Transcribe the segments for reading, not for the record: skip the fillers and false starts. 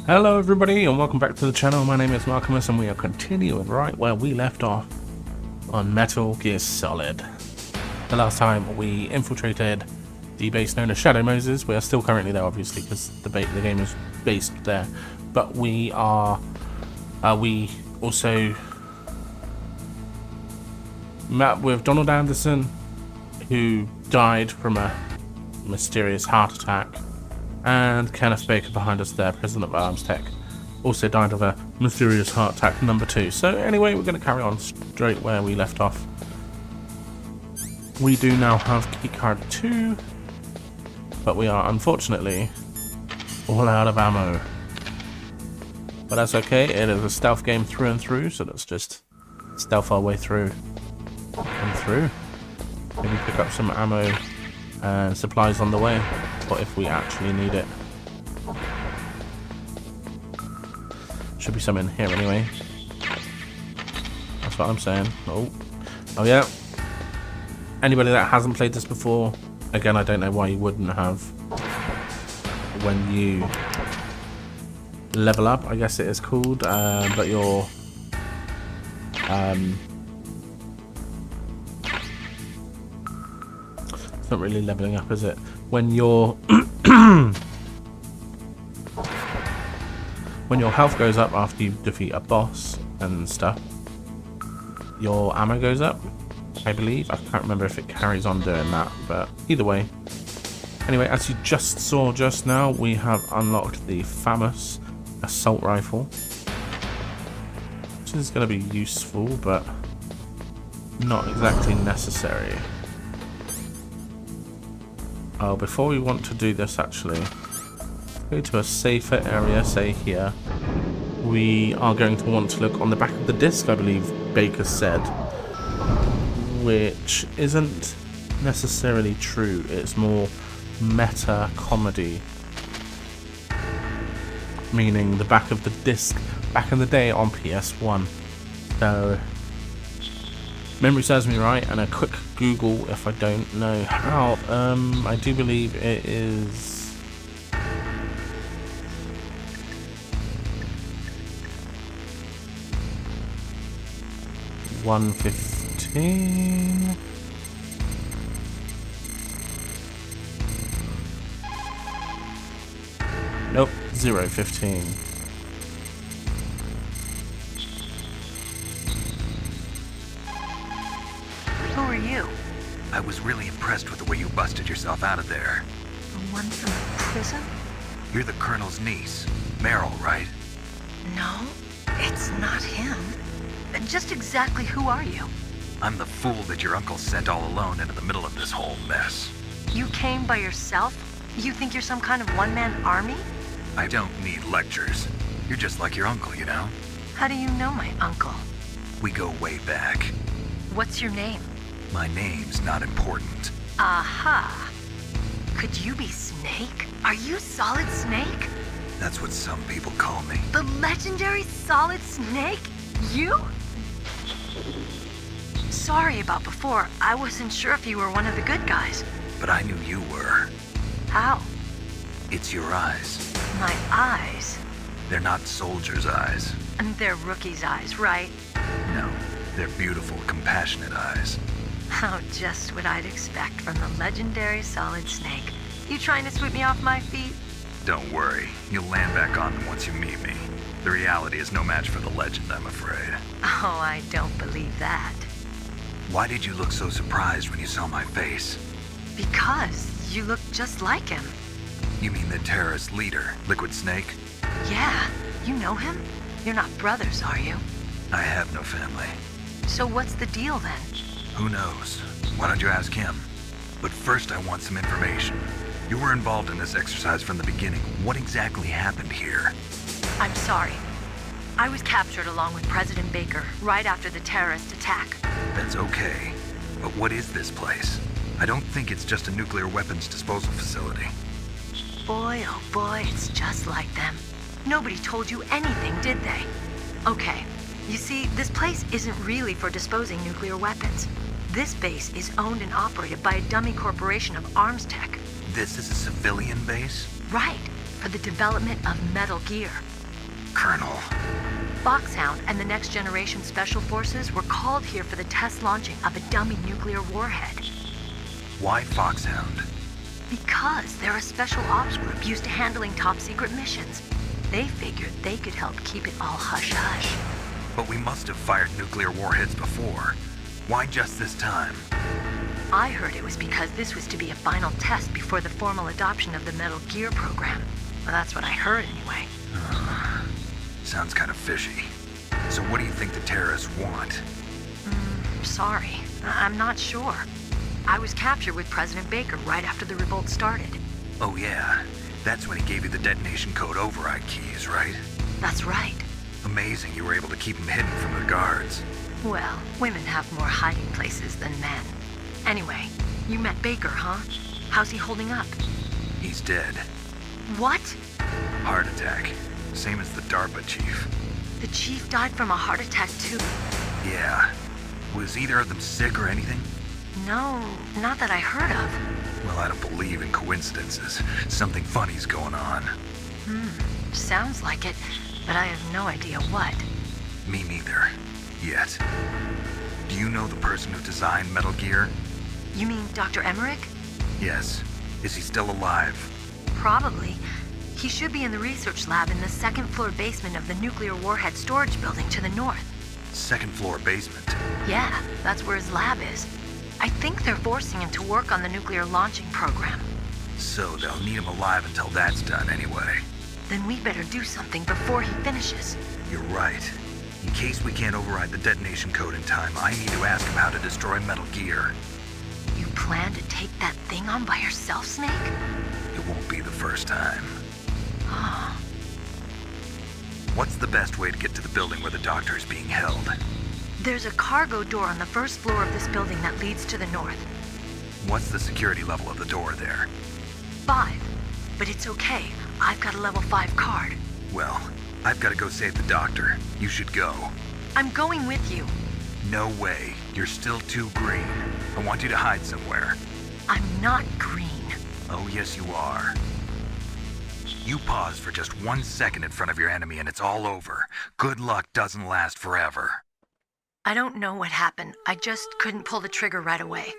Hello everybody and welcome back to the channel. My name is Markimus and we are continuing right where we left off on Metal Gear Solid. The last time we infiltrated the base known as Shadow Moses. We are still currently there obviously because the game is based there. But we are, we also met with Donald Anderson, who died from a mysterious heart attack. And Kenneth Baker behind us there, President of Arms Tech, also died of a mysterious heart attack, number 2. So anyway, we're going to carry on straight where we left off. We do now have keycard 2, but we are unfortunately all out of ammo. But that's okay, it is a stealth game through and through, so let's just stealth our way through and through. Maybe pick up some ammo and supplies on the way, or if we actually need it. Should be some in here anyway. That's what I'm saying. Oh yeah. Anybody that hasn't played this before, again, I don't know why you wouldn't have. When you level up, I guess it is called, but you're it's not really leveling up, is it? When your when your health goes up after you defeat a boss and stuff, your ammo goes up, I believe. I can't remember if it carries on doing that, but either way. Anyway, as you just saw just now, we have unlocked the famous assault rifle, which is going to be useful, but not exactly necessary. Oh, before we want to do this, actually, go to a safer area, say here. We are going to want to look on the back of the disc, I believe Baker said, which isn't necessarily true. It's more meta comedy, meaning the back of the disc back in the day on PS1. So memory serves me right, and a quick Google if I don't know how. I do believe it is 115. Nope, 015. Who are you? I was really impressed with the way you busted yourself out of there. The one from the prison? You're the Colonel's niece, Meryl, right? No, it's not him. Just exactly who are you? I'm the fool that your uncle sent all alone into the middle of this whole mess. You came by yourself? You think you're some kind of one-man army? I don't need lectures. You're just like your uncle, you know? How do you know my uncle? We go way back. What's your name? My name's not important. Aha. Could you be Snake? Are you Solid Snake? That's what some people call me. The legendary Solid Snake? You? Sorry about before. I wasn't sure if you were one of the good guys. But I knew you were. How? It's your eyes. My eyes? They're not soldiers' eyes. And they're rookies' eyes, right? No, they're beautiful, compassionate eyes. Oh, just what I'd expect from the legendary Solid Snake. You trying to sweep me off my feet? Don't worry, you'll land back on them once you meet me. The reality is no match for the legend, I'm afraid. Oh, I don't believe that. Why did you look so surprised when you saw my face? Because you look just like him. You mean the terrorist leader, Liquid Snake? Yeah, you know him? You're not brothers, are you? I have no family. So what's the deal then? Who knows? Why don't you ask him? But first I want some information. You were involved in this exercise from the beginning. What exactly happened here? I'm sorry. I was captured along with President Baker right after the terrorist attack. That's okay. But what is this place? I don't think it's just a nuclear weapons disposal facility. Boy, oh boy, it's just like them. Nobody told you anything, did they? Okay, you see, this place isn't really for disposing nuclear weapons. This base is owned and operated by a dummy corporation of arms tech. This is a civilian base? Right, for the development of Metal Gear. Colonel. Foxhound and the Next Generation Special Forces were called here for the test launching of a dummy nuclear warhead. Why Foxhound? Because they're a special ops group used to handling top-secret missions. They figured they could help keep it all hush-hush. But we must have fired nuclear warheads before. Why just this time? I heard it was because this was to be a final test before the formal adoption of the Metal Gear program. Well, that's what I heard anyway. Sounds kind of fishy. So what do you think the terrorists want? Sorry, I'm not sure. I was captured with President Baker right after the revolt started. Oh yeah, that's when he gave you the detonation code override keys, right? That's right. Amazing you were able to keep him hidden from the guards. Well, women have more hiding places than men. Anyway, you met Baker, huh? How's he holding up? He's dead. What? Heart attack. Same as the DARPA chief. The chief died from a heart attack too? Yeah. Was either of them sick or anything? No, not that I heard of. Well, I don't believe in coincidences. Something funny's going on. Sounds like it, but I have no idea what. Me neither. Yet. Do you know the person who designed Metal Gear? You mean Dr. Emmerich? Yes. Is he still alive? Probably. He should be in the research lab in the second-floor basement of the nuclear warhead storage building to the north. Second floor basement. Yeah, that's where his lab is. I think they're forcing him to work on the nuclear launching program. So they'll need him alive until that's done anyway. Then we better do something before he finishes. You're right. In case we can't override the detonation code in time, I need to ask him how to destroy Metal Gear. You plan to take that thing on by yourself, Snake? It won't be the first time. Oh. What's the best way to get to the building where the doctor is being held? There's a cargo door on the first floor of this building that leads to the north. What's the security level of the door there? 5. But it's okay. I've got a level 5 card. Well, I've got to go save the doctor. You should go. I'm going with you. No way. You're still too green. I want you to hide somewhere. I'm not green. Oh, yes, you are. You pause for just 1 second in front of your enemy and it's all over. Good luck doesn't last forever. I don't know what happened. I just couldn't pull the trigger right away.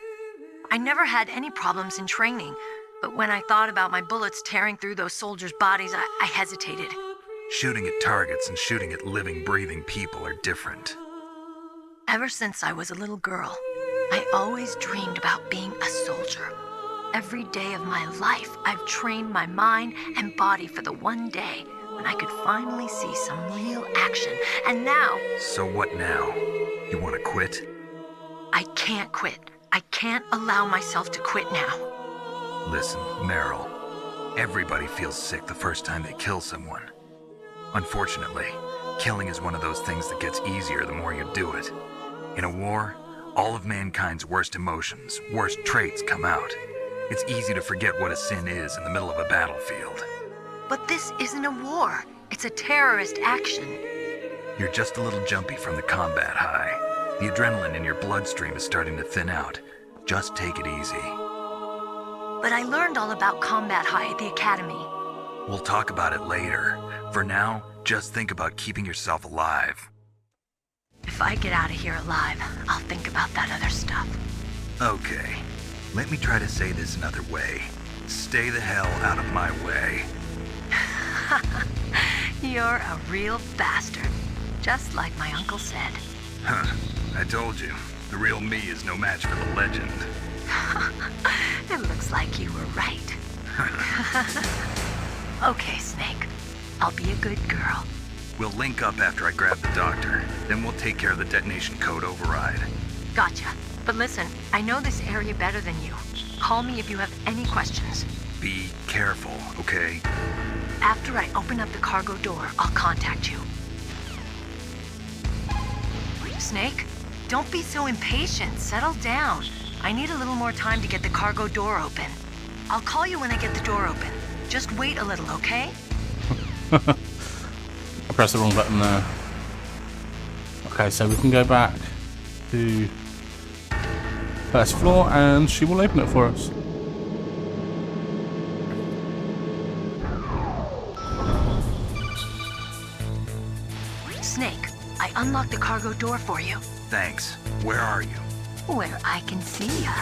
I never had any problems in training, but when I thought about my bullets tearing through those soldiers' bodies, I hesitated. Shooting at targets and shooting at living, breathing people are different. Ever since I was a little girl, I always dreamed about being a soldier. Every day of my life, I've trained my mind and body for the one day when I could finally see some real action. And now... So what now? You want to quit? I can't quit. I can't allow myself to quit now. Listen, Meryl. Everybody feels sick the first time they kill someone. Unfortunately, killing is one of those things that gets easier the more you do it. In a war, all of mankind's worst emotions, worst traits come out. It's easy to forget what a sin is in the middle of a battlefield. But this isn't a war. It's a terrorist action. You're just a little jumpy from the combat high. The adrenaline in your bloodstream is starting to thin out. Just take it easy. But I learned all about combat high at the academy. We'll talk about it later. For now, just think about keeping yourself alive. If I get out of here alive, I'll think about that other stuff. Okay. Let me try to say this another way. Stay the hell out of my way. You're a real bastard. Just like my uncle said. Huh. I told you. The real me is no match for the legend. It looks like you were right. Okay, Snake. I'll be a good girl. We'll link up after I grab the doctor. Then we'll take care of the detonation code override. Gotcha. But listen, I know this area better than you. Call me if you have any questions. Be careful, okay? After I open up the cargo door, I'll contact you. Snake, don't be so impatient. Settle down. I need a little more time to get the cargo door open. I'll call you when I get the door open. Just wait a little, okay? I pressed the wrong button there. Okay, so we can go back to first floor and she will open it for us. Snake, I unlocked the cargo door for you. Thanks. Where are you? Where I can see ya.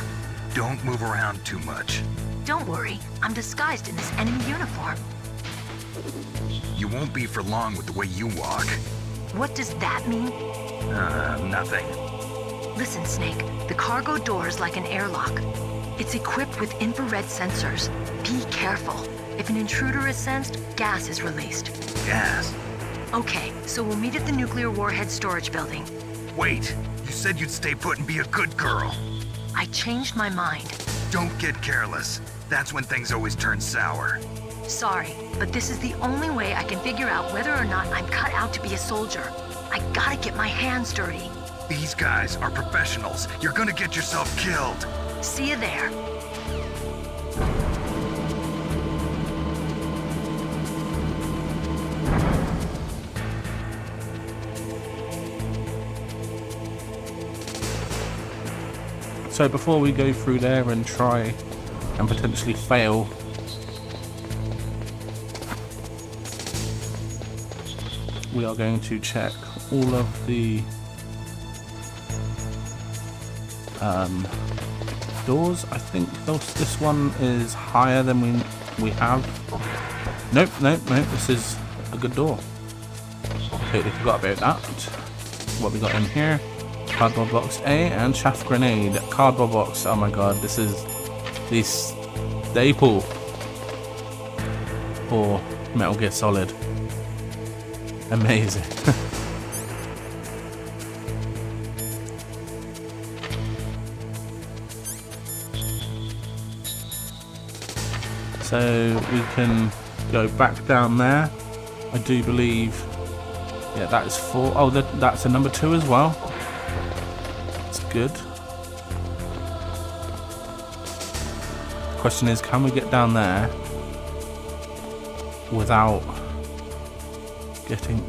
Don't move around too much. Don't worry, I'm disguised in this enemy uniform. You won't be for long with the way you walk. What does that mean? Nothing. Listen, Snake, the cargo door is like an airlock. It's equipped with infrared sensors. Be careful. If an intruder is sensed, gas is released. Gas? Okay, so we'll meet at the nuclear warhead storage building. Wait, you said you'd stay put and be a good girl. I changed my mind. Don't get careless. That's when things always turn sour. Sorry, but this is the only way I can figure out whether or not I'm cut out to be a soldier. I gotta get my hands dirty. These guys are professionals. You're gonna get yourself killed. See you there. So before we go through there and try and potentially fail, we are going to check all of the doors. I think this one is higher than we have. Nope, this is a good door. Totally forgot about that. What we got in here? Cardboard box A and chaff grenade. Cardboard box, oh my god, this is the staple for Metal Gear Solid. Amazing. So we can go back down there. I do believe, yeah, that is 4. Oh, that's a number 2 as well. That's good. Question is, can we get down there without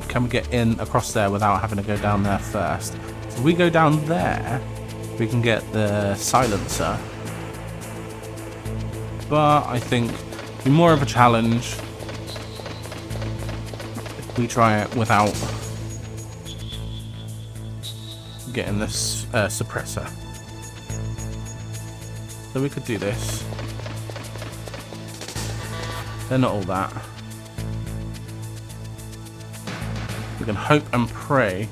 can we get in across there without having to go down there first? So if we go down there, we can get the silencer. But I think it'd be more of a challenge if we try it without getting this suppressor. So we could do this. They're not all that. We can hope and pray.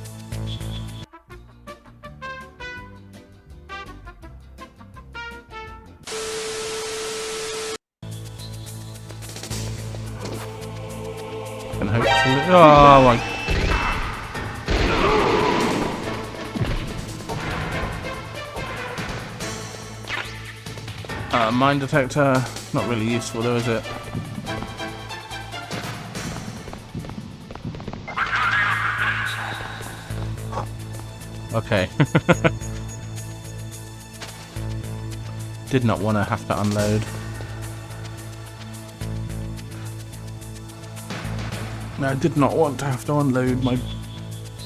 And hopefully, oh my! Mine detector, not really useful though, is it? Okay. Did not want to have to unload. No, I did not want to have to unload my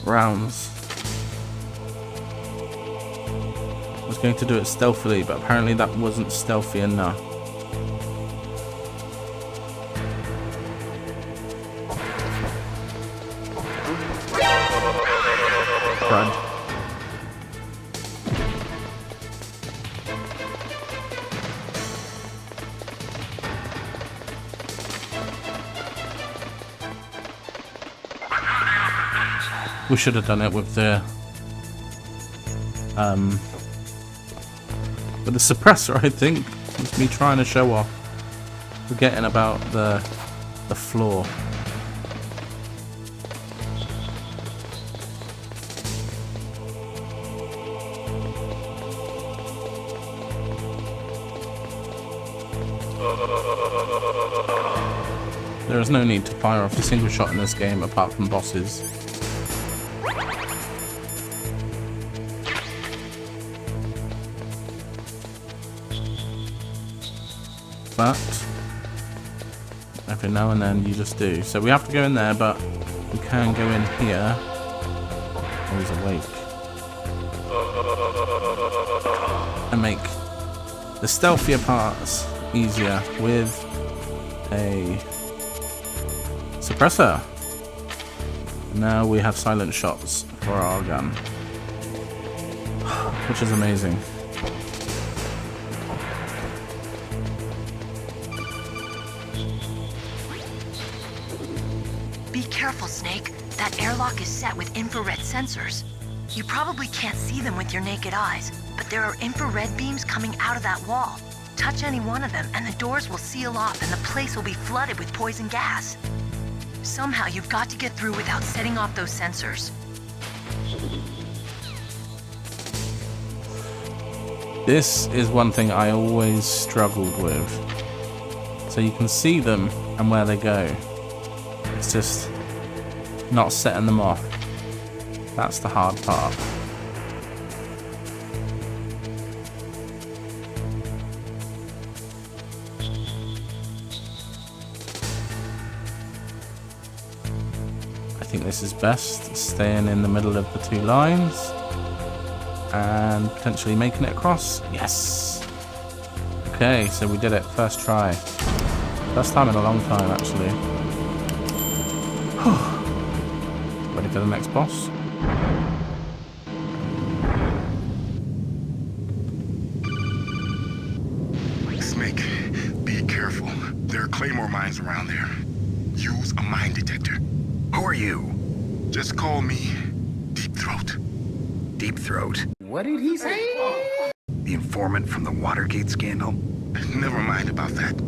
rounds. I was going to do it stealthily, but apparently that wasn't stealthy enough. Crud. We should have done it with the suppressor, I think. It's me trying to show off. Forgetting about the floor. There is no need to fire off a single shot in this game apart from bosses. But every now and then you just do. So we have to go in there, but we can go in here. Oh, he's awake. And make the stealthier parts easier with a suppressor. Now we have silent shots for our gun, which is amazing. Be careful, Snake. That airlock is set with infrared sensors. You probably can't see them with your naked eyes, but there are infrared beams coming out of that wall. Touch any one of them and the doors will seal off and the place will be flooded with poison gas. Somehow you've got to get through without setting off those sensors. This is one thing I always struggled with. So you can see them and where they go. It's just not setting them off. That's the hard part. I think this is best, staying in the middle of the two lines and potentially making it across. Yes! Okay, so we did it. First try. First time in a long time, actually. Ready for the next boss? Snake, be careful. There are claymore mines around there. Use a mine detector. Who are you? Just call me Deep Throat. Deep Throat? What did he say? The informant from the Watergate scandal? Never mind about that.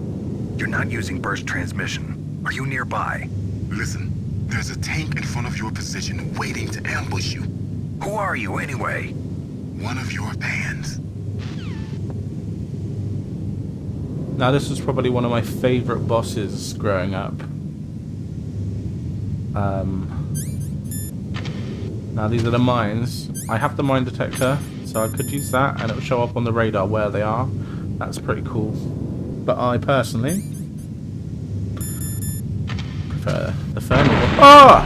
You're not using burst transmission. Are you nearby? Listen, there's a tank in front of your position waiting to ambush you. Who are you anyway? One of your fans. Now this was probably one of my favourite bosses growing up. Now these are the mines. I have the mine detector, so I could use that and it will show up on the radar where they are. That's pretty cool. But I personally prefer the thermal one. Oh!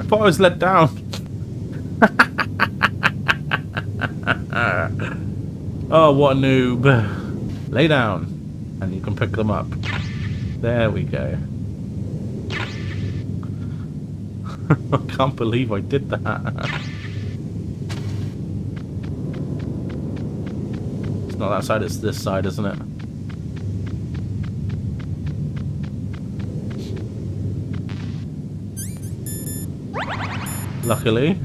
I thought I was let down. Oh, what a noob. Lay down and you can pick them up. There we go. I can't believe I did that. It's not that side, it's this side, isn't it? Luckily,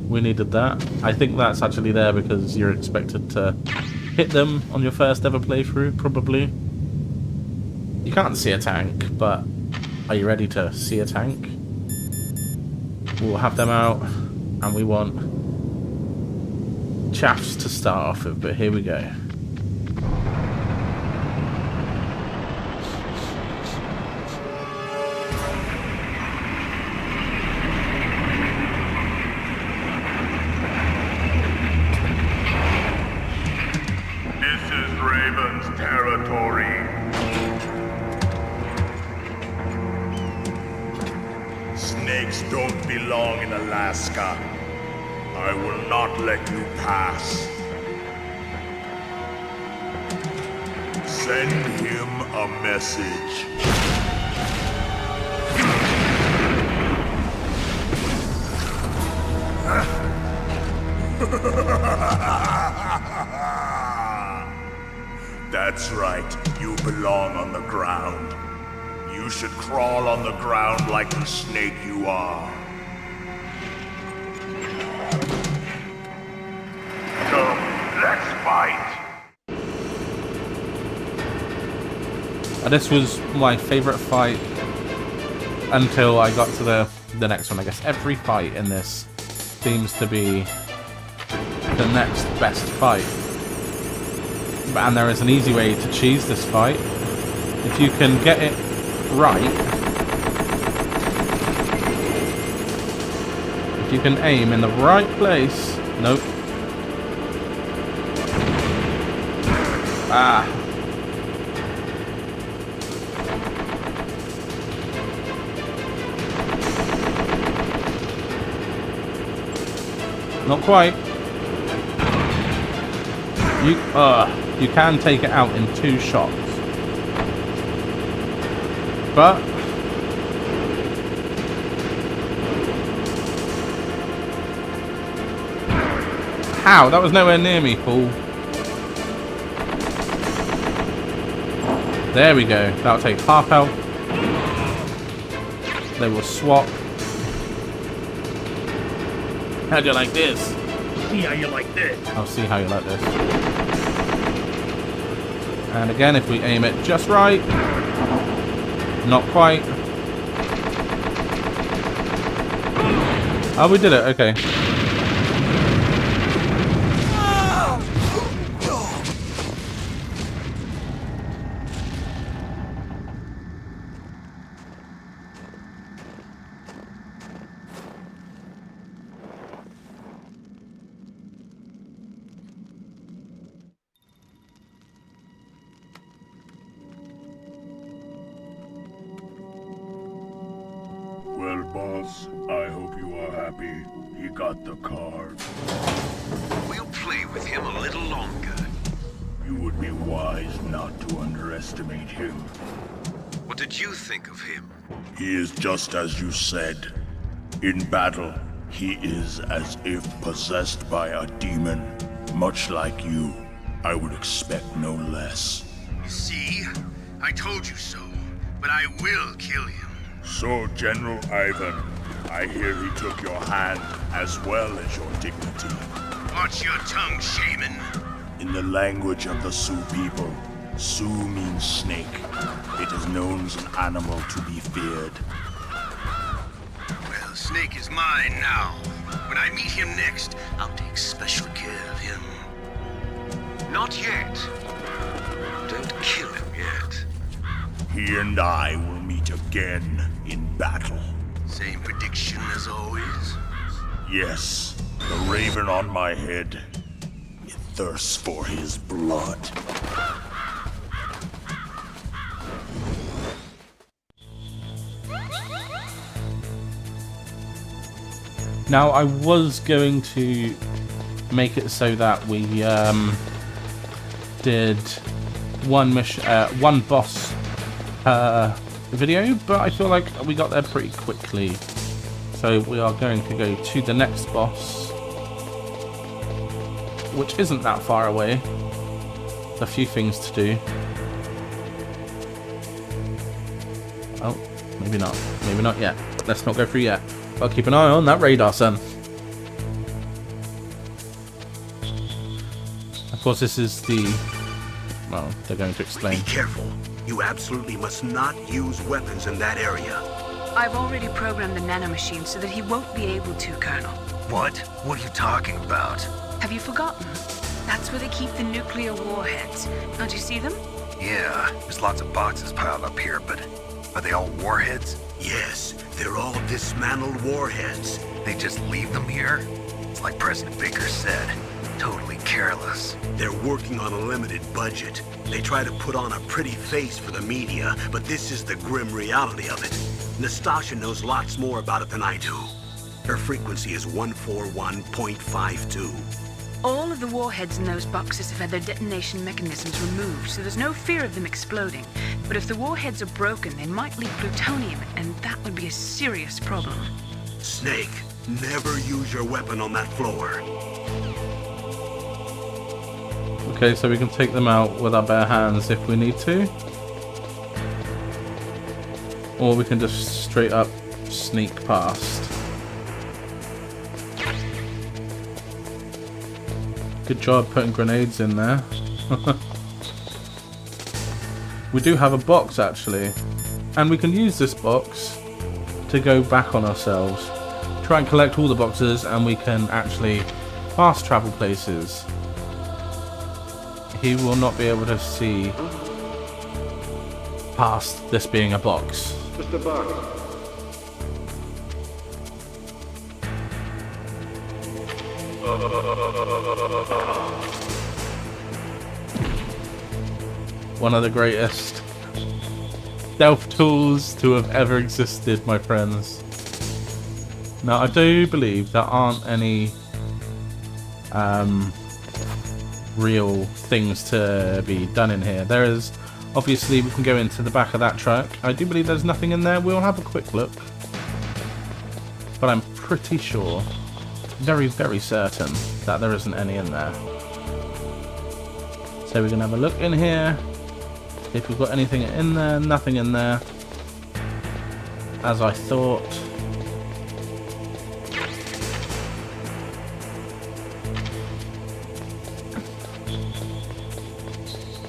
we needed that. I think that's actually there because you're expected to hit them on your first ever playthrough, probably. You can't see a tank, but are you ready to see a tank? We'll have them out, and we want chaffs to start off with, but here we go. This is Raven's territory. Snakes don't belong in Alaska. I will not let you pass. Send him a message. That's right, you belong on the ground. You should crawl on the ground like the snake you are. Come, let's fight. This was my favourite fight until I got to the next one, I guess. Every fight in this seems to be the next best fight. And there is an easy way to cheese this fight. If you can get it right, if you can aim in the right place. Nope. Ah. Not quite. You can take it out in 2 shots. But How? That was nowhere near me, fool. There we go. That'll take half health. They will swap. How do you like this? See how you like this. I'll see how you like this. And again, if we aim it just right. Not quite. Oh, we did it. Okay. Well, boss, I hope you are happy. He got the card. We'll play with him a little longer. You would be wise not to underestimate him. What did you think of him? He is just as you said. In battle, he is as if possessed by a demon. Much like you, I would expect no less. See? I told you so. But I will kill him. So, General Ivan, I hear he took your hand as well as your dignity. Watch your tongue, shaman. In the language of the Sioux people, Sioux means snake. It is known as an animal to be feared. Well, Snake is mine now. When I meet him next, I'll take special care of him. Not yet. Don't kill him yet. He and I will meet again in battle. Same prediction as always. Yes, the raven on my head. It thirsts for his blood. Now, I was going to make it so that we did one mission, one boss video, but I feel like we got there pretty quickly. So we are going to go to the next boss, which isn't that far away. A few things to do. Oh, maybe not. Maybe not yet. Let's not go through yet. I'll keep an eye on that radar, son. Of course, this is the... Well, they're going to explain. Be careful. You absolutely must not use weapons in that area. I've already programmed the nanomachine so that he won't be able to, Colonel. What? What are you talking about? Have you forgotten? That's where they keep the nuclear warheads. Don't you see them? Yeah, there's lots of boxes piled up here, but are they all warheads? Yes, they're all dismantled warheads. They just leave them here? It's like President Baker said, totally careless. They're working on a limited budget. They try to put on a pretty face for the media, but this is the grim reality of it. Nastasha knows lots more about it than I do. Her frequency is 141.52. All of the warheads in those boxes have had their detonation mechanisms removed, so there's no fear of them exploding. But if the warheads are broken, they might leak plutonium, and that would be a serious problem. Snake, never use your weapon on that floor. Okay, so we can take them out with our bare hands if we need to. Or we can just straight up sneak past. Good job putting grenades in there. We do have a box actually. And we can use this box to go back on ourselves. Try and collect all the boxes and we can actually fast travel places. He will not be able to see past this being a box. Just a box. One of the greatest stealth tools to have ever existed, my friends. Now, I do believe there aren't any real things to be done in here. There is, obviously, we can go into the back of that truck. I do believe there's nothing in there. We'll have a quick look. But I'm pretty sure very, very certain that there isn't any in there. So we're going to have a look in here. If we've got anything in there, nothing in there. As I thought.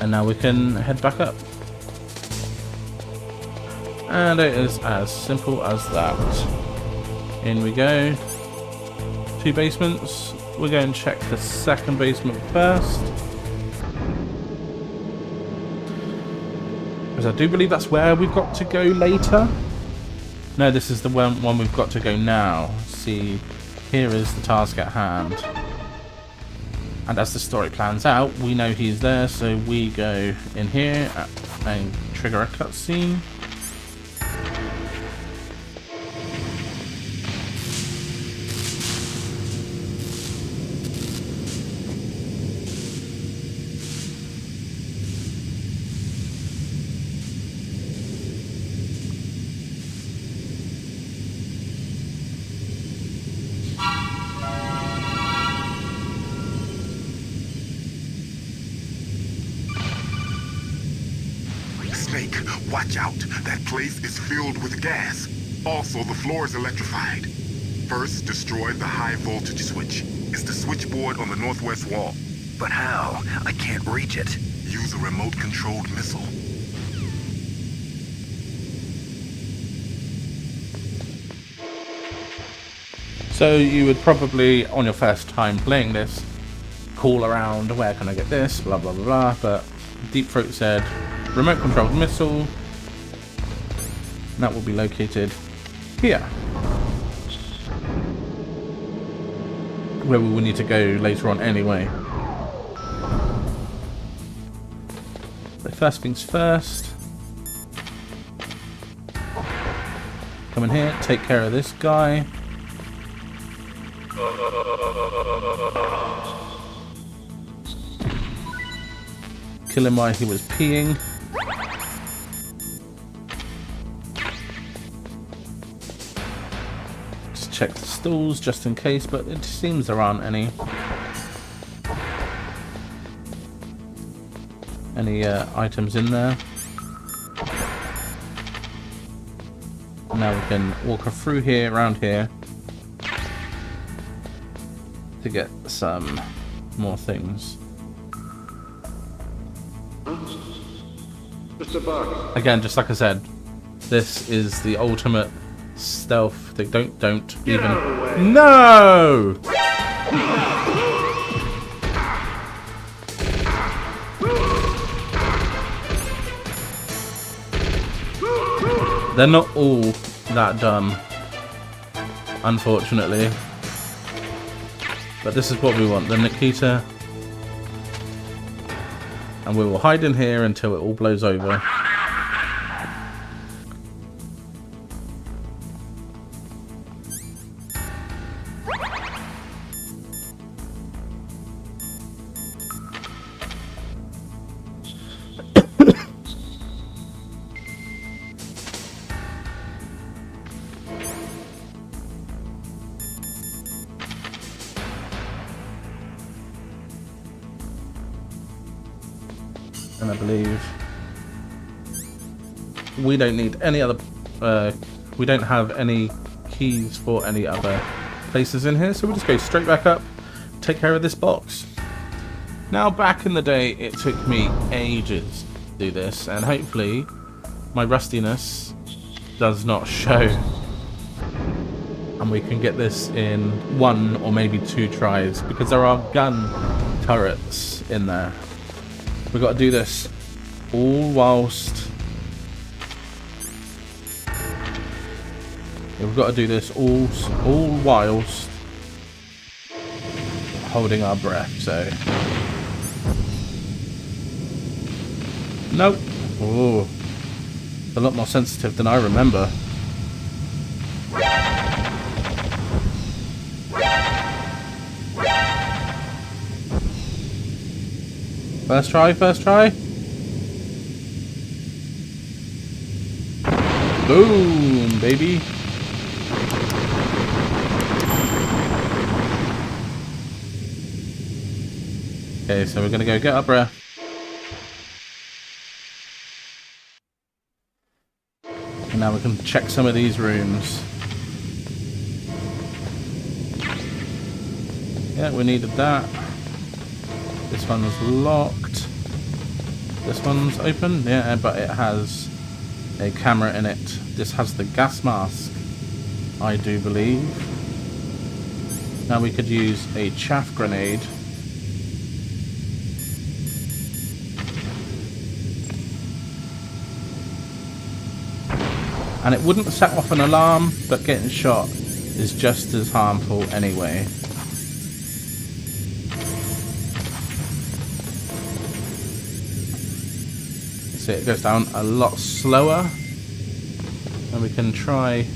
And now we can head back up. And it is as simple as that. In we go. 2 basements. We're going to check the second basement first. Because I do believe that's where we've got to go later. No, this is the one we've got to go now. See, here is the task at hand. And as the story plans out, we know he's there, so we go in here and trigger a cutscene. Snake, watch out. That place is filled with gas. Also, the floor is electrified. First, destroy the high voltage switch. It's the switchboard on the northwest wall. But how? I can't reach it. Use a remote-controlled missile. So you would probably, on your first time playing this, call around, where can I get this, blah blah blah blah, but Deep Throat said, remote controlled missile, that will be located here. Where we will need to go later on anyway. So first things first. Come in here, take care of this guy. Kill him while he was peeing. Just check the stalls just in case, but it seems there aren't any. Items in there. Now we can walk through here, around here, to get some more things. Again, just like I said, this is the ultimate stealth thing. Don't even. No! They're not all that dumb, unfortunately. But this is what we want, the Nikita. And we will hide in here until it all blows over. And I believe we don't need any other, we don't have any keys for any other places in here, so we'll just go straight back up, take care of this box. Now, back in the day, it took me ages to do this, and hopefully my rustiness does not show, and we can get this in 1 or maybe 2 tries, because there are gun turrets in there. We've got to do this all whilst... We've got to do this all whilst holding our breath, so... Nope. Oh, a lot more sensitive than I remember. First try, first try. Boom, baby. Okay, so we're gonna go get our breath. And now we can check some of these rooms. Yeah, we needed that. This one's locked. This one's open, yeah, but it has a camera in it. This has the gas mask, I do believe. Now we could use a chaff grenade. And it wouldn't set off an alarm, but getting shot is just as harmful anyway. See, it goes down a lot slower. And we can try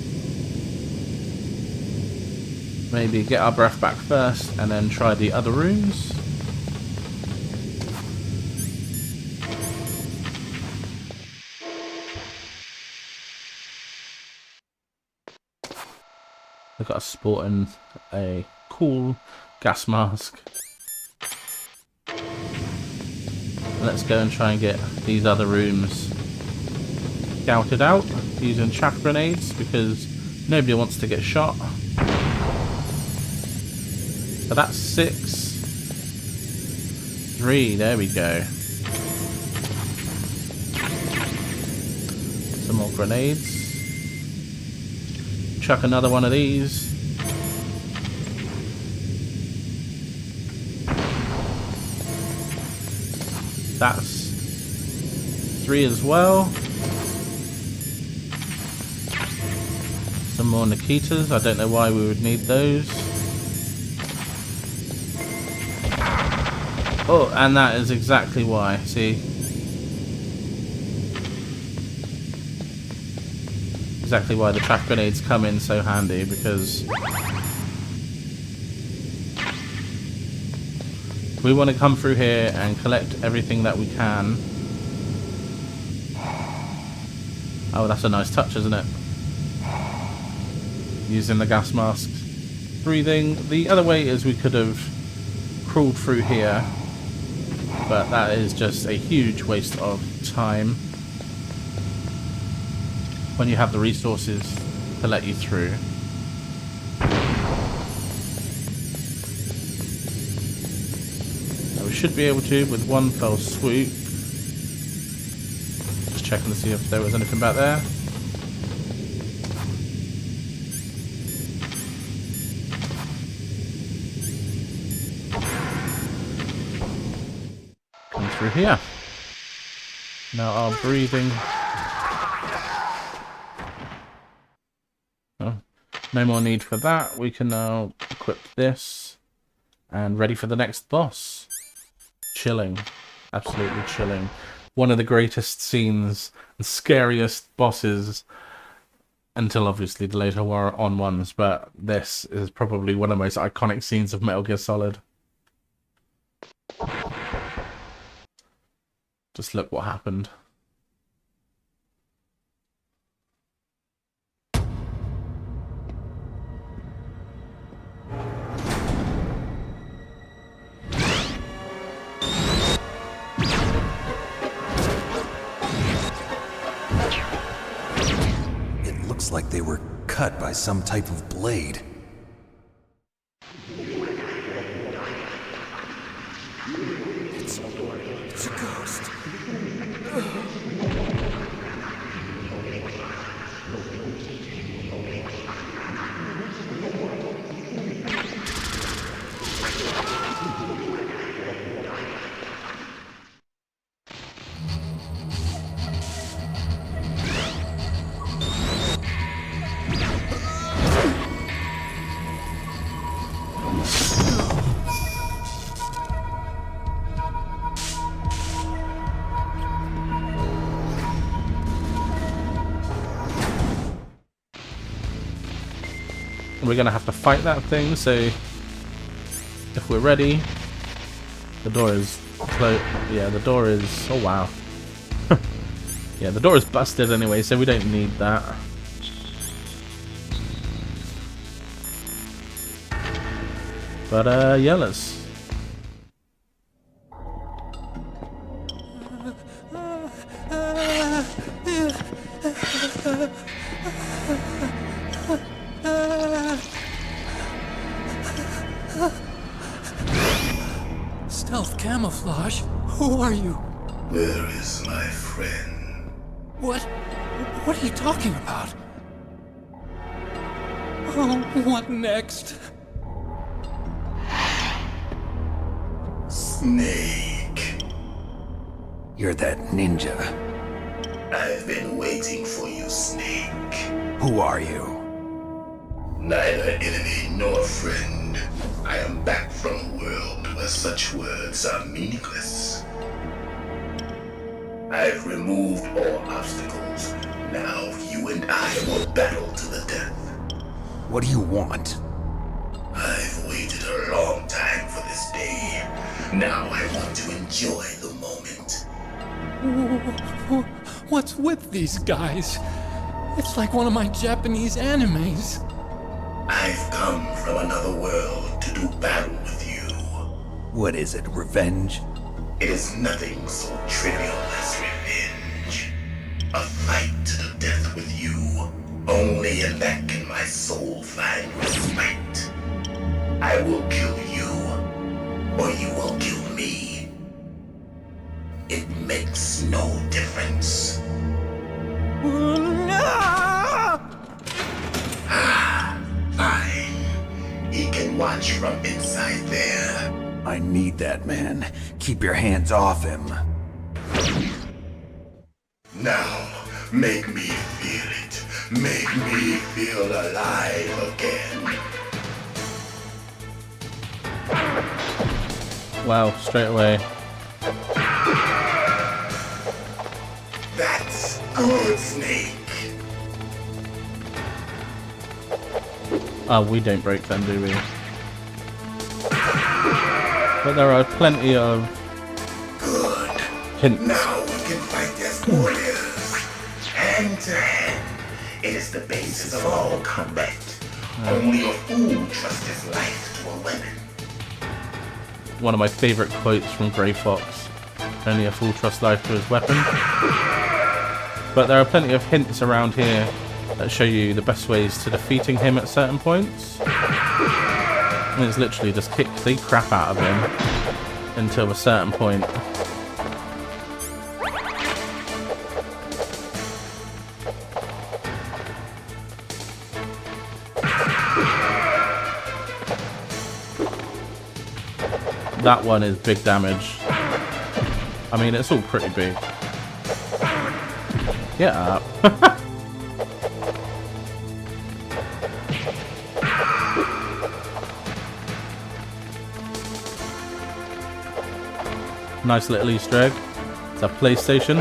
maybe get our breath back first and then try the other rooms. Look at us sporting a cool gas mask. Let's go and try and get these other rooms scouted out using chaff grenades because nobody wants to get shot. So that's 6. 3, there we go. Some more grenades. Chuck another one of these. That's 3 as well. Some more Nikitas. I don't know why we would need those. Oh, and that is exactly why. See? Exactly why the chaff grenades come in so handy, because we want to come through here and collect everything that we can. Oh, that's a nice touch, isn't it? Using the gas mask. Breathing. The other way is we could have crawled through here, but that is just a huge waste of time when you have the resources to let you through. Now we should be able to with one fell swoop. Just checking to see if there was anything back there. Come through here. Now our breathing. No more need for that. We can now equip this and ready for the next boss. Chilling. Absolutely chilling. One of the greatest scenes and scariest bosses until obviously the later on ones, but this is probably one of the most iconic scenes of Metal Gear Solid. Just look what happened. Looks like they were cut by some type of blade. It's a ghost. We're gonna have to fight that thing, so if we're ready, the door is closed. Yeah, the door is. Oh wow. Yeah, the door is busted anyway, so we don't need that. But yeah, let's camouflage. Who are you? Where is my friend? What? What are you talking about? Oh, what next? Snake. You're that ninja. I've been waiting for you, Snake. Who are you? Neither enemy nor friend. I am back from a world where such words are meaningless. I've removed all obstacles. Now you and I will battle to the death. What do you want? I've waited a long time for this day. Now I want to enjoy the moment. What's with these guys? It's like one of my Japanese animes. I've come from another world to do battle with you. What is it, revenge? It is nothing so trivial as revenge. A fight to the death with you. Only in that can my soul find respite. I will kill you, or you will kill me. It makes no difference. Fine. He can watch from inside there. I need that man. Keep your hands off him. Now, make me feel it. Make me feel alive again. Wow, straight away. That's good, Snake. Oh, we don't break them, do we? But there are plenty of Good. hints. Now we can fight as warriors. Hand to hand. It is the basis of all combat. Only a fool trusts his life to a weapon. One of my favourite quotes from Grey Fox. Only a fool trusts life to his weapon. But there are plenty of hints around here that show you the best ways to defeating him at certain points. And it's literally just kick the crap out of him until a certain point. That one is big damage. I mean, it's all pretty big. Get up. Nice little Easter egg. It's a PlayStation.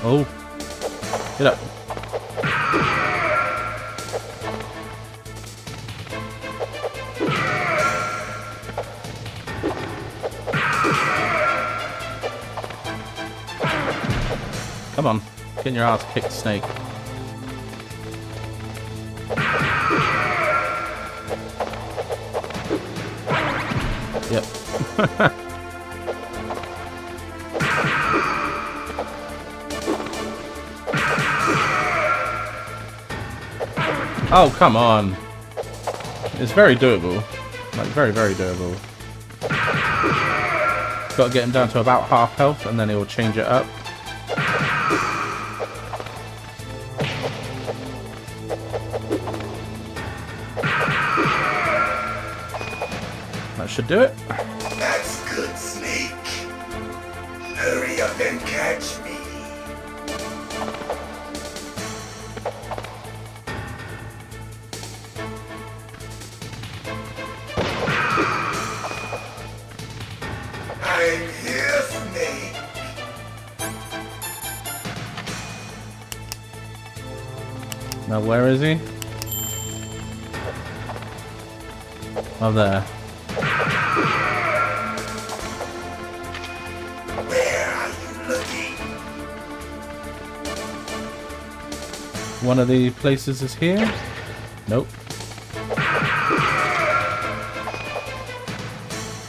Oh. Get up. Come on. Get your ass kicked, Snake. Yep. Oh, come on. It's very doable. Like, very, very doable. Got to get him down to about half health, and then he will change it up. That should do it. That's good, Snake. Hurry up and catch me. I'm here, Snake. Now, where is he? Oh, there. Where are you looking? One of the places is here? Nope.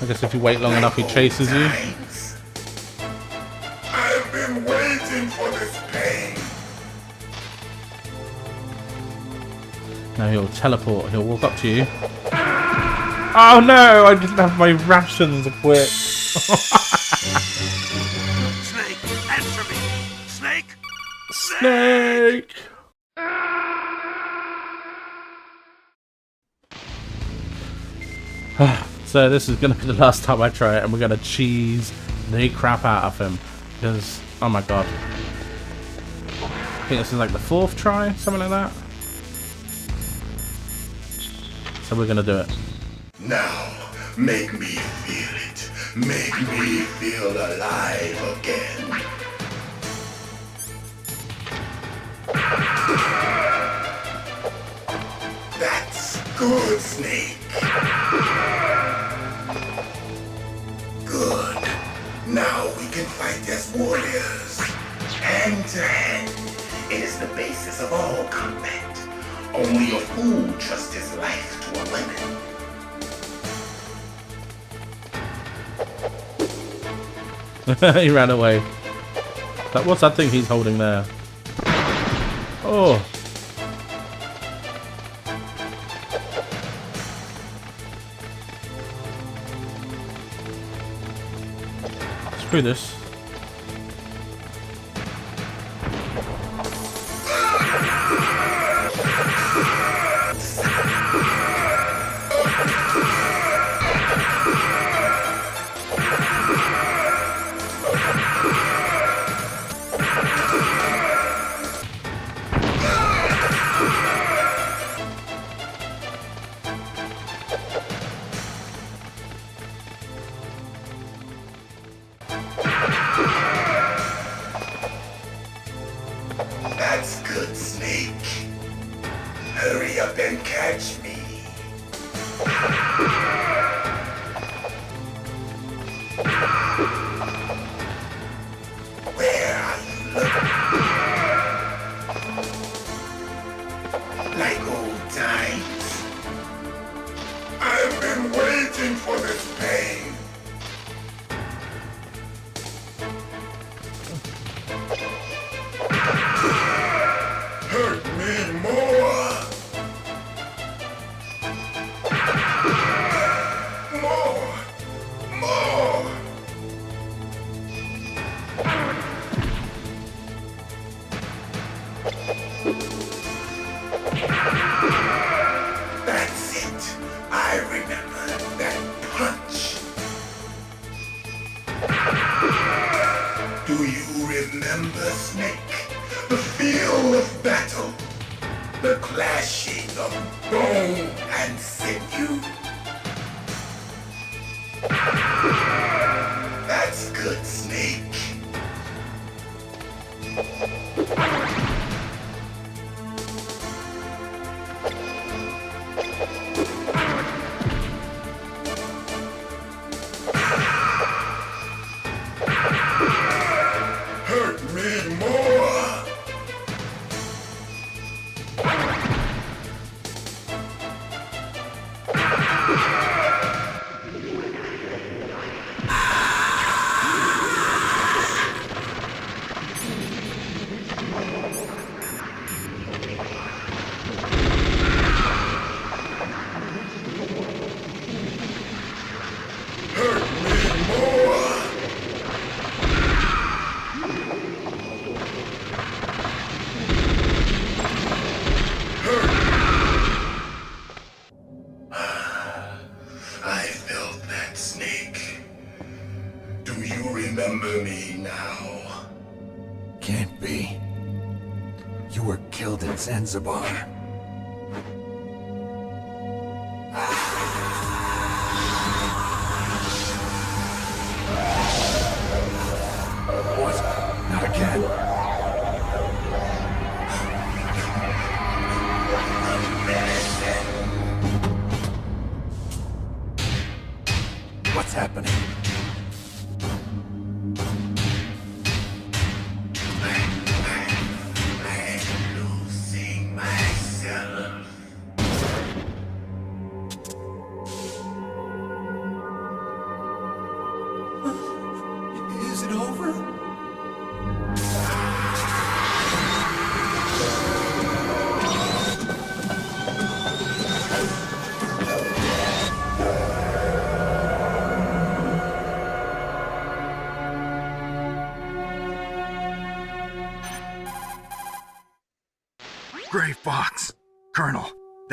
I guess if you wait long enough, he chases you. I've been waiting for this pain. Now he'll teleport. He'll walk up to you. Oh no! I didn't have my rations equipped. Snake, answer me! Snake! Snake! So this is going to be the last time I try it, and we're going to cheese the crap out of him. Because, oh my god. I think this is like the 4th try, something like that. So we're going to do it. Now, make me feel it. Make me feel alive again. That's good, Snake. Good. Now we can fight as warriors. Hand to hand. It is the basis of all combat. Only a fool trusts his life to a weapon. He ran away. What's that thing he's holding there? Oh. Screw this. That's good, Snake. Hurry up and catch me. Where are you looking? Like old times. I've been waiting for this pain. Hurt me more. More. More. That's it. I remember that punch. Do you remember, Snake? The feel of battle, the clashing of bone and sinew. That's good, Snake. Hurt me more. Hurt me more. I felt that, Snake. Do you remember me now? Can't be. You were killed in Zanzibar. What? Not again. What's happening? I'm losing myself.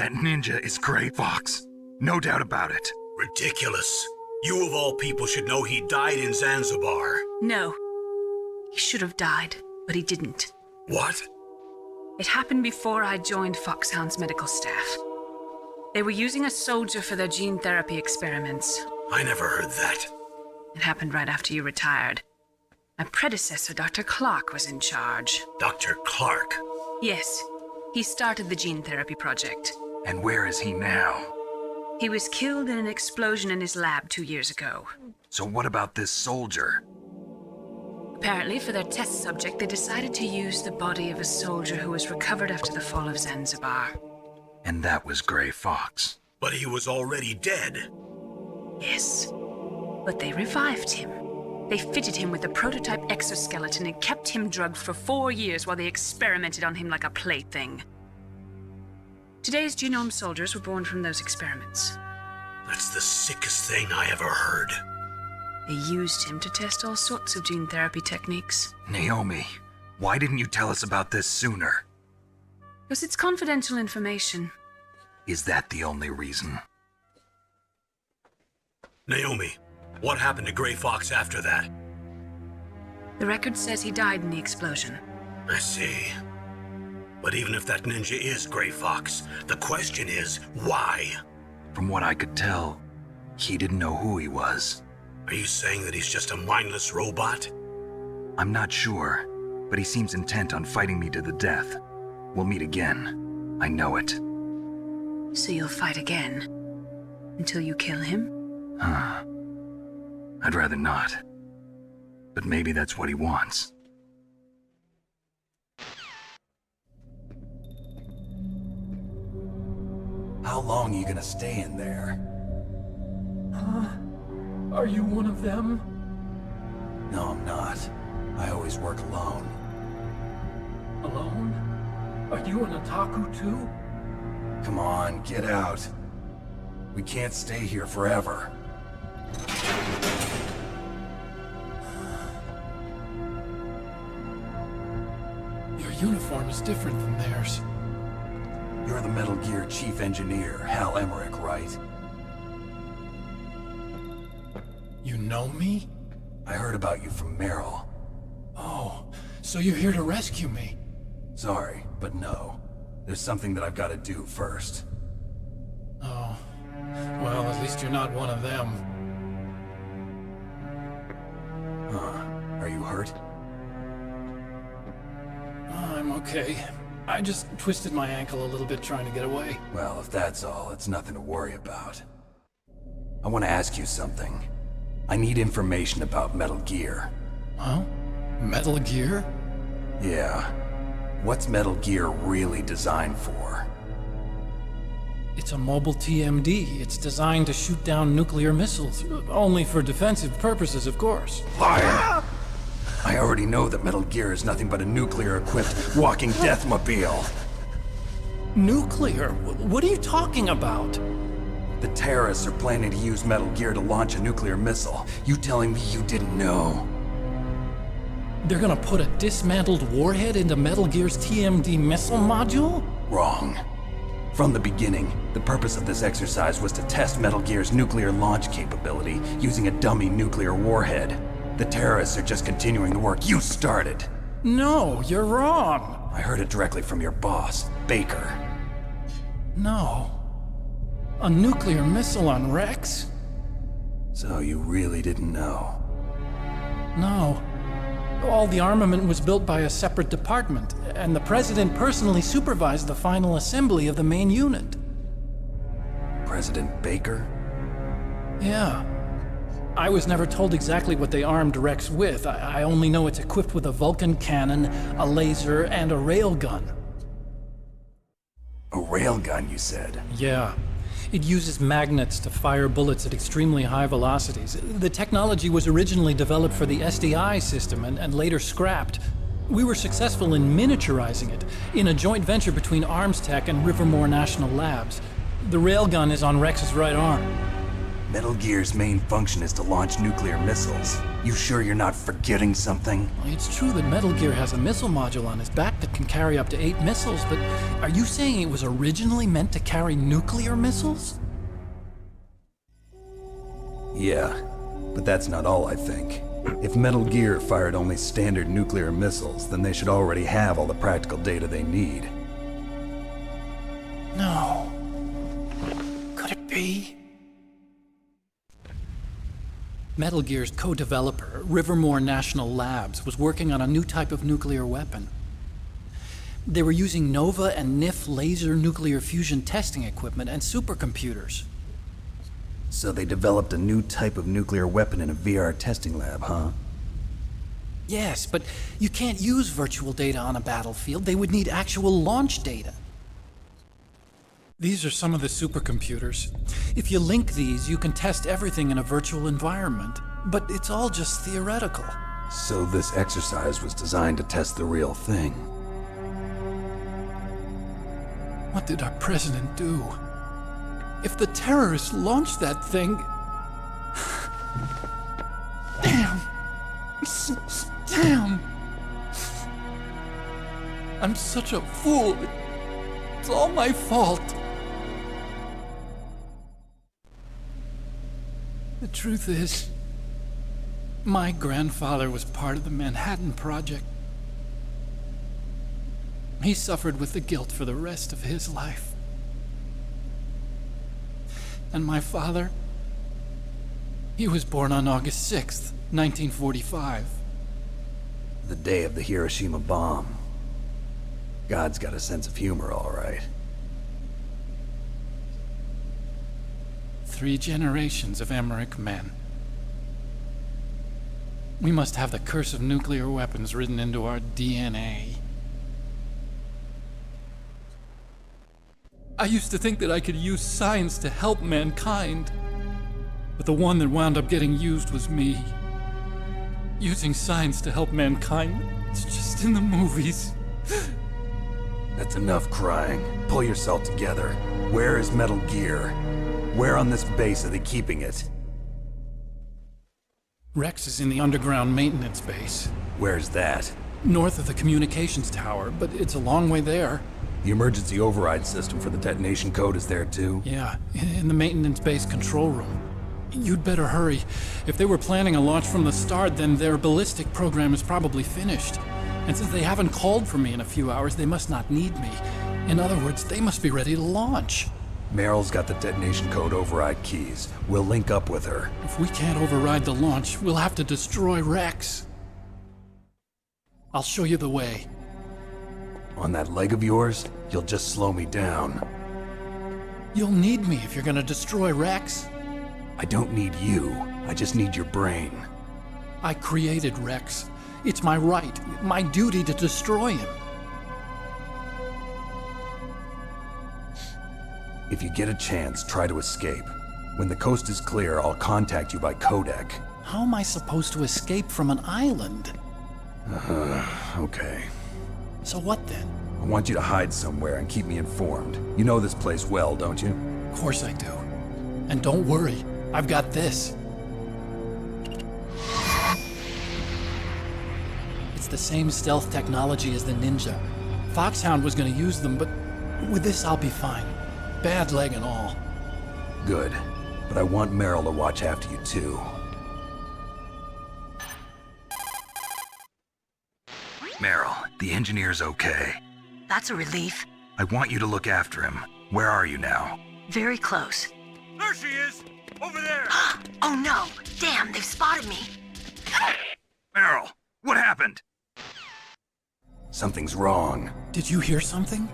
That ninja is Gray Fox. No doubt about it. Ridiculous. You of all people should know he died in Zanzibar. No. He should have died, but he didn't. What? It happened before I joined Foxhound's medical staff. They were using a soldier for their gene therapy experiments. I never heard that. It happened right after you retired. My predecessor, Dr. Clark, was in charge. Dr. Clark? Yes. He started the gene therapy project. And where is he now? He was killed in an explosion in his lab 2 years ago. So what about this soldier? Apparently, for their test subject, they decided to use the body of a soldier who was recovered after the fall of Zanzibar. And that was Gray Fox. But he was already dead. Yes. But they revived him. They fitted him with a prototype exoskeleton and kept him drugged for 4 years while they experimented on him like a plaything. Today's genome soldiers were born from those experiments. That's the sickest thing I ever heard. They used him to test all sorts of gene therapy techniques. Naomi, why didn't you tell us about this sooner? Because it's confidential information. Is that the only reason? Naomi, what happened to Gray Fox after that? The record says he died in the explosion. I see. But even if that ninja is Gray Fox, the question is, why? From what I could tell, he didn't know who he was. Are you saying that he's just a mindless robot? I'm not sure, but he seems intent on fighting me to the death. We'll meet again. I know it. So you'll fight again? Until you kill him? Huh. I'd rather not. But maybe that's what he wants. How long are you gonna stay in there? Huh? Are you one of them? No, I'm not. I always work alone. Alone? Are you an otaku too? Come on, get out. We can't stay here forever. Your uniform is different from theirs. You're the Metal Gear Chief Engineer, Hal Emmerich, right? You know me? I heard about you from Meryl. Oh, so you're here to rescue me? Sorry, but no. There's something that I've got to do first. Oh. Well, at least you're not one of them. Huh. Are you hurt? I'm okay. I just twisted my ankle a little bit trying to get away. Well, if that's all, it's nothing to worry about. I want to ask you something. I need information about Metal Gear. Huh? Metal Gear? Yeah. What's Metal Gear really designed for? It's a mobile TMD. It's designed to shoot down nuclear missiles. Only for defensive purposes, of course. Liar! I already know that Metal Gear is nothing but a nuclear-equipped walking deathmobile. Nuclear? What are you talking about? The terrorists are planning to use Metal Gear to launch a nuclear missile. You telling me you didn't know? They're gonna put a dismantled warhead into Metal Gear's TMD missile module? Wrong. From the beginning, the purpose of this exercise was to test Metal Gear's nuclear launch capability using a dummy nuclear warhead. The terrorists are just continuing the work you started. No, you're wrong. I heard it directly from your boss, Baker. No. A nuclear missile on Rex? So you really didn't know? No. All the armament was built by a separate department, and the president personally supervised the final assembly of the main unit. President Baker? Yeah. I was never told exactly what they armed Rex with. I only know it's equipped with a Vulcan cannon, a laser, and a railgun. A railgun, you said? Yeah. It uses magnets to fire bullets at extremely high velocities. The technology was originally developed for the SDI system and later scrapped. We were successful in miniaturizing it in a joint venture between Arms Tech and Rivermore National Labs. The railgun is on Rex's right arm. Metal Gear's main function is to launch nuclear missiles. You sure you're not forgetting something? It's true that Metal Gear has a missile module on his back that can carry up to 8 missiles, but are you saying it was originally meant to carry nuclear missiles? Yeah, but that's not all I think. If Metal Gear fired only standard nuclear missiles, then they should already have all the practical data they need. No. Could it be? Metal Gear's co-developer, Rivermore National Labs, was working on a new type of nuclear weapon. They were using NOVA and NIF laser nuclear fusion testing equipment and supercomputers. So they developed a new type of nuclear weapon in a VR testing lab, huh? Yes, but you can't use virtual data on a battlefield. They would need actual launch data. These are some of the supercomputers. If you link these, you can test everything in a virtual environment. But it's all just theoretical. So this exercise was designed to test the real thing. What did our president do? If the terrorists launched that thing... Damn! Damn! I'm such a fool. It's all my fault. The truth is, my grandfather was part of the Manhattan Project. He suffered with the guilt for the rest of his life. And my father, he was born on August 6th, 1945. The day of the Hiroshima bomb. God's got a sense of humor, all right. 3 generations of Emmerich men. We must have the curse of nuclear weapons written into our DNA. I used to think that I could use science to help mankind, but the one that wound up getting used was me. Using science to help mankind, it's just in the movies. That's enough crying. Pull yourself together. Where is Metal Gear? Where on this base are they keeping it? Rex is in the underground maintenance base. Where's that? North of the communications tower, but it's a long way there. The emergency override system for the detonation code is there too? Yeah, in the maintenance base control room. You'd better hurry. If they were planning a launch from the start, then their ballistic program is probably finished. And since they haven't called for me in a few hours, they must not need me. In other words, they must be ready to launch. Meryl's got the detonation code override keys. We'll link up with her. If we can't override the launch, we'll have to destroy Rex. I'll show you the way. On that leg of yours, you'll just slow me down. You'll need me if you're gonna destroy Rex. I don't need you. I just need your brain. I created Rex. It's my right, my duty to destroy him. If you get a chance, try to escape. When the coast is clear, I'll contact you by codec. How am I supposed to escape from an island? Okay. So what then? I want you to hide somewhere and keep me informed. You know this place well, don't you? Of course I do. And don't worry, I've got this. It's the same stealth technology as the Ninja. Foxhound was gonna use them, but with this I'll be fine. Bad leg and all. Good. But I want Meryl to watch after you too. Meryl, the engineer's okay. That's a relief. I want you to look after him. Where are you now? Very close. There she is! Over there! Oh no! Damn, they've spotted me. Meryl, what happened? Something's wrong. Did you hear something?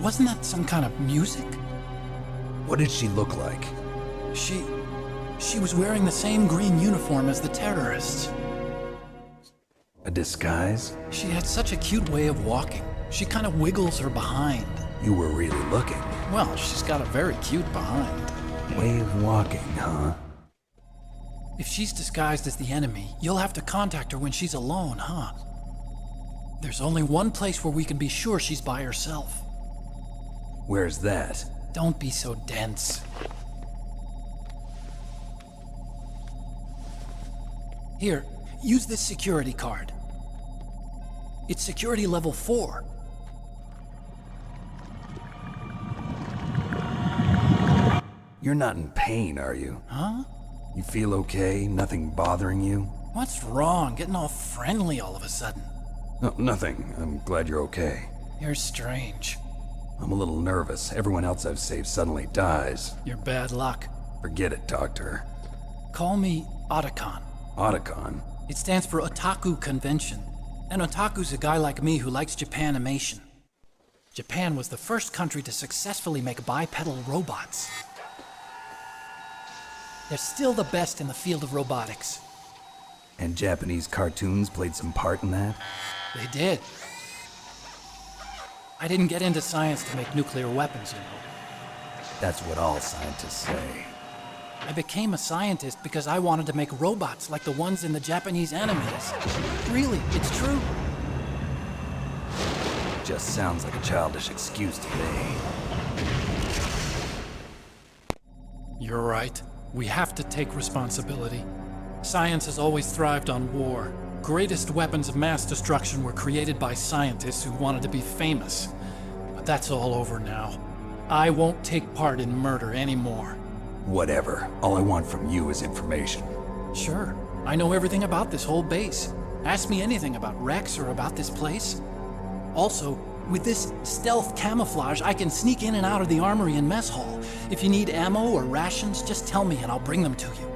Wasn't that some kind of music? What did she look like? She was wearing the same green uniform as the terrorists. A disguise? She had such a cute way of walking. She kind of wiggles her behind. You were really looking. Well, she's got a very cute behind. Way of walking, huh? If she's disguised as the enemy, you'll have to contact her when she's alone, huh? There's only one place where we can be sure she's by herself. Where's that? Don't be so dense. Here, use this security card. It's security level 4. You're not in pain, are you? Huh? You feel okay? Nothing bothering you? What's wrong? Getting all friendly all of a sudden. No, nothing. I'm glad you're okay. You're strange. I'm a little nervous. Everyone else I've saved suddenly dies. You're bad luck. Forget it, Doctor. Call me Otacon. Otacon? It stands for Otaku Convention. An otaku's a guy like me who likes Japanimation. Japan was the first country to successfully make bipedal robots. They're still the best in the field of robotics. And Japanese cartoons played some part in that? They did. I didn't get into science to make nuclear weapons, you know. That's what all scientists say. I became a scientist because I wanted to make robots like the ones in the Japanese animes. Really, it's true. Just sounds like a childish excuse to me. You're right. We have to take responsibility. Science has always thrived on war. Greatest weapons of mass destruction were created by scientists who wanted to be famous. But that's all over now. I won't take part in murder anymore. Whatever. All I want from you is information. Sure. I know everything about this whole base. Ask me anything about Rex or about this place. Also, with this stealth camouflage, I can sneak in and out of the armory and mess hall. If you need ammo or rations, just tell me and I'll bring them to you.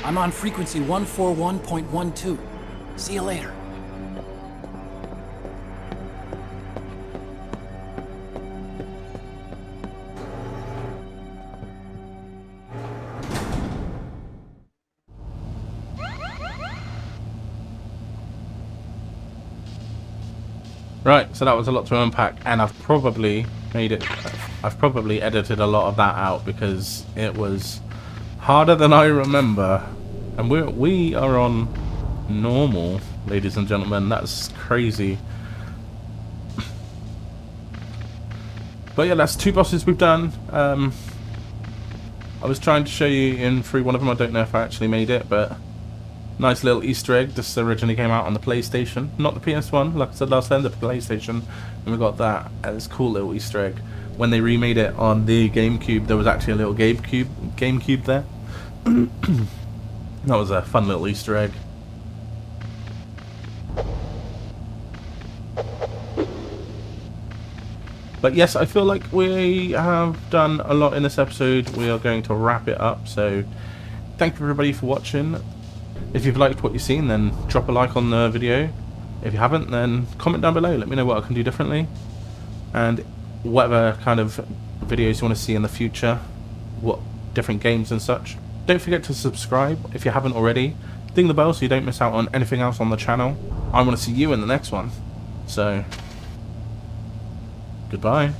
I'm on frequency 141.12. See you later. Right, so that was a lot to unpack, and I've probably edited a lot of that out because it was harder than I remember. And we are on normal, ladies and gentlemen. That's crazy. But yeah, that's 2 bosses we've done. I was trying to show you in through one of them. I don't know if I actually made it, but nice little Easter egg. This originally came out on the PlayStation, not the PS1. Like I said last time, the PlayStation, and we got that as a cool little Easter egg. When they remade it on the GameCube, there was actually a little GameCube there. That was a fun little Easter egg. But yes, I feel like we have done a lot in this episode. We are going to wrap it up. So thank you everybody for watching. If you've liked what you've seen, then drop a like on the video. If you haven't, then comment down below. Let me know what I can do differently. And whatever kind of videos you want to see in the future. What different games and such. Don't forget to subscribe if you haven't already. Ding the bell so you don't miss out on anything else on the channel. I want to see you in the next one. So, goodbye.